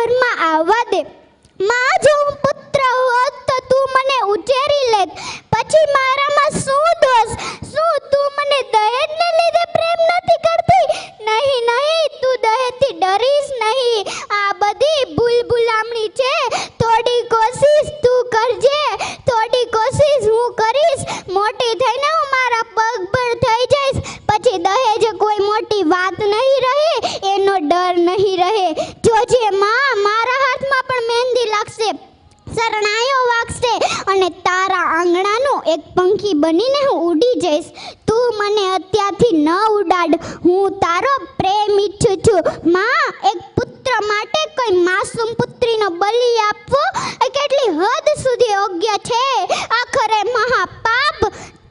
ઘરમાં આવવા દે. માં, જો હું પુત્ર હોત તો તું મને ઉછેરી લેત. પછી મારામાં શું દોષ? શું તું મને દહેજને લીધે પ્રેમ નથી કરતી? નહીં નહીં, તું દહેજથી ડરીશ નહીં. આ બધી ભૂલામણી છે. થોડી કોશિશ તું કરજે, થોડી કોશિશ હું કરીશ. મોટી થઈને હું મારા પગ પર થઈ જઈશ. પછી દહેજ કોઈ મોટી વાત નહીં રહે, એનો ડર નહીં રહે. જોજે માં, મારા હાથમાં પણ મહેંદી લાગશે, શરણાઈઓ વાગશે અને તારા આંગણાનું એક પંખી બનીને હું ઉડી જઈશ. તું મને અત્યારથી ન ઉડાડ. હું તારો પ્રેમ ઈચ્છું છું. માં, એક પુત્ર માટે કોઈ માસૂમ પુત્રીનો બલિ આપવો એ કેટલી હદ સુધી યોગ્ય છે? આખરે મહાપાપ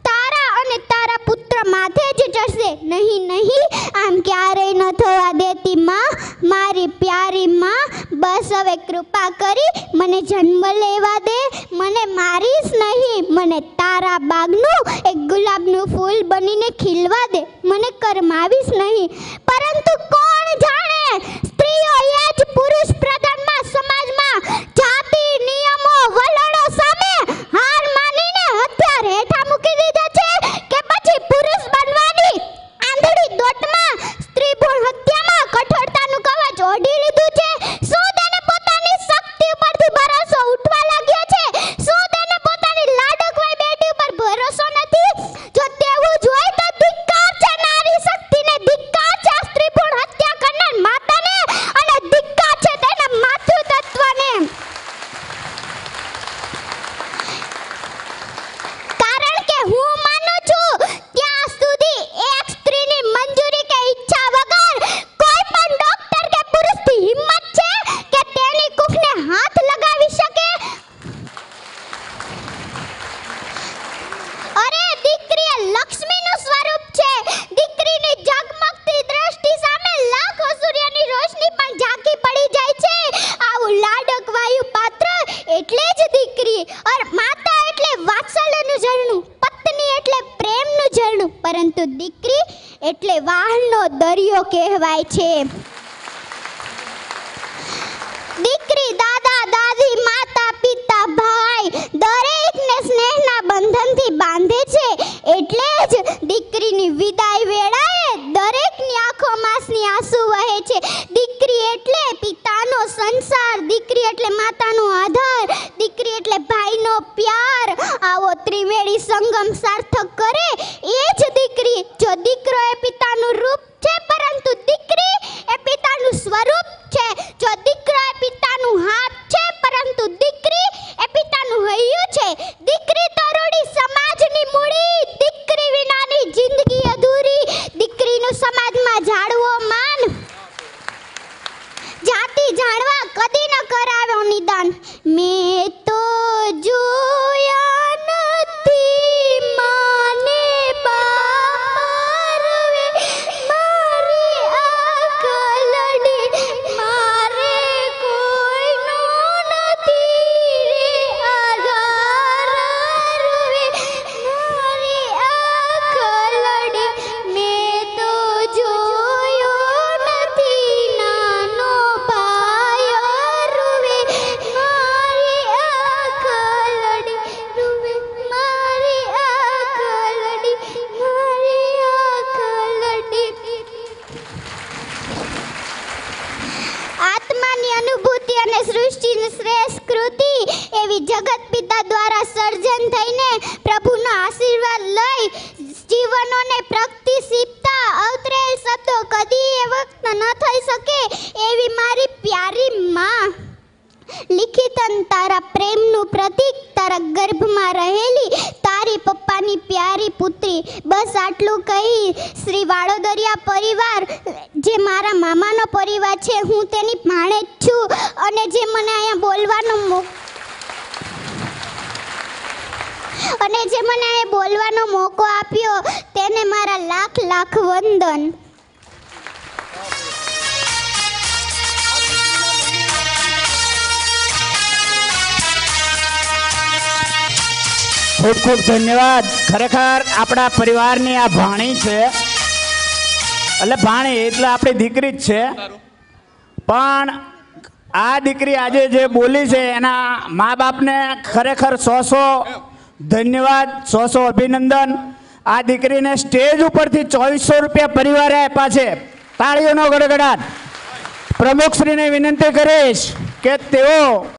તારા અને તારા પુત્ર માથે જ ચડશે. નહીં નહીં, આમ ક્યારેય ન થવા દેતી માં, મારી પ્યારી માં. બસ હવે કૃપા કરી મને જન્મ લેવા દે. મને મારીશ નહીં, મને તારા બાગનું એક ગુલાબનું ફૂલ બનીને ખીલવા દે. મને કરમાવીશ નહીં. પરંતુ કોણ જાણે, સ્ત્રીઓ એ જ પુરુષ પ્રધાનમાં સમાજમાં જાતિ નિયમો વલણો સામે હાર માનીને હથિયાર હેઠા મૂકી દીધા છે કે પછી પુરુષ બનવાની આંધળી દોટમાં સ્ત્રી ભ્રૂણ હત્યામાં કઠોરતાનું કવચ ઓઢી લીધું છે. શું તેને પોતાની શક્તિ ઉપરથી ભરોસો ઉઠવા લાગ્યો છે? શું તેને પોતાની લાડકવાઈ બેટી ઉપર ભરોસો નથી? જો તેવું જ હોય તો ધિક્કાર છે નારી શક્તિને, ધિક્કાર છે સ્ત્રી ભ્રૂણ હત્યા કરનાર માતાને, અને ધિક્કાર છે તેના માથુ તત્વને. કારણ કે હું માનું છું ત્યાં સુધી એક સ્ત્રીની મંજૂરી કે ઈચ્છા વગર કોઈ પણ ડોક્ટર કે પુરુષની હિંમત છે કે તેની કુખને હાથ લગાવી શકે? અરે, દીકરી એ લક્ષ્મીનું સ્વરૂપ છે. દીકરીની ઝગમગતી દ્રષ્ટિ સામે લાખો સૂર્યની રોશની પણ ઝાંકી પડી જાય છે. આવું લાડકવાયું પાત્ર એટલે જ દીકરી. और માતા એટલે વાત્સલ્યનું ઝરણું, પત્ની એટલે પ્રેમનું ઝરણું, પરંતુ દીકરી એટલે વાહનો દરિયો કહેવાય છે. દીકરી દાદા દાદી માતા પિતા ભાઈ દરેકને સ્નેહના બંધનથી બાંધે છે. એટલે જ દીકરીની વિદાય વેળાએ દરેકની આંખોમાંસની આંસુ વહે છે. દીકરી એટલે પિતાનો સંસાર, દીકરી એટલે માતાનો આધાર, દીકરી એટલે ભાઈનો પ્યાર. આવો ત્રિવેણી સંગમ સાર્થક કરે એ જ દીકરી. જો દીકરો એ પિતાનું રૂપ છે, પરંતુ દીકરી એ પિતાનું સ્વરૂપ છે. જો દીકરો એ પિતાનું હાથ છે, પરંતુ દીકરી એ પિતાનું હૈયું છે. દીકરી તો રૂડી સમાજની મૂડી, દીકરી વિનાની જિંદગી અધૂરી. દીકરીનું સમાજમાં જાળવો માન, જાતિ જાણવા કદી ન કરાવ્યો નિદાન. મેં તો જોયા નથી માને બારવે, મારી આકલડી મારે કોઈનો નથી રે આધાર રે. મારી આકલડી મેં તો જોયો નથી નાનો ભાઈ રૂવે. મારી આકલડી રૂવે, મારી આકલડી, મારી આકલડી. આત્માની અનુભૂતિ અને સૃષ્ટિની શ્રેષ્ઠ કૃતિ એવી જગત પિતા દ્વારા સર્જન થઈને પ્રભુનો આશીર્વાદ લઈ જીવનોને પ્રગતિ સીપતા અવતરેલ શબ્દો કદી એ વખત ન થઈ શકે એવી મારી પ્યારી માં. લિખિતન તારા પ્રેમનું પ્રતીક, તારા ગર્ભમાં રહેલી તારી પપ્પાની પ્યારી પુત્રી. બસ આટલું કહી શ્રી વાડોદરિયા પરિવાર જે મારા મામાનો પરિવાર છે, હું તેની ભાણેજ છું. અને જે મને અહીંયા બોલવાનો મોકો આપ્યો તેને મારા લાખ લાખ વંદન. ખૂબ ખૂબ ધન્યવાદ. ખરેખર આપણા પરિવારની આ ભાણી છે, એટલે ભાણી એટલે આપણી દીકરી જ છે, પણ આ દીકરી આજે જે બોલી છે એના મા બાપને ખરેખર 100 ધન્યવાદ, 100 અભિનંદન. આ દીકરીને સ્ટેજ ઉપરથી 2400 રૂપિયા પરિવારે આપ્યા છે. તાળીઓનો ગડગડાટ. પ્રમુખશ્રીને વિનંતી કરીશ કે તેઓ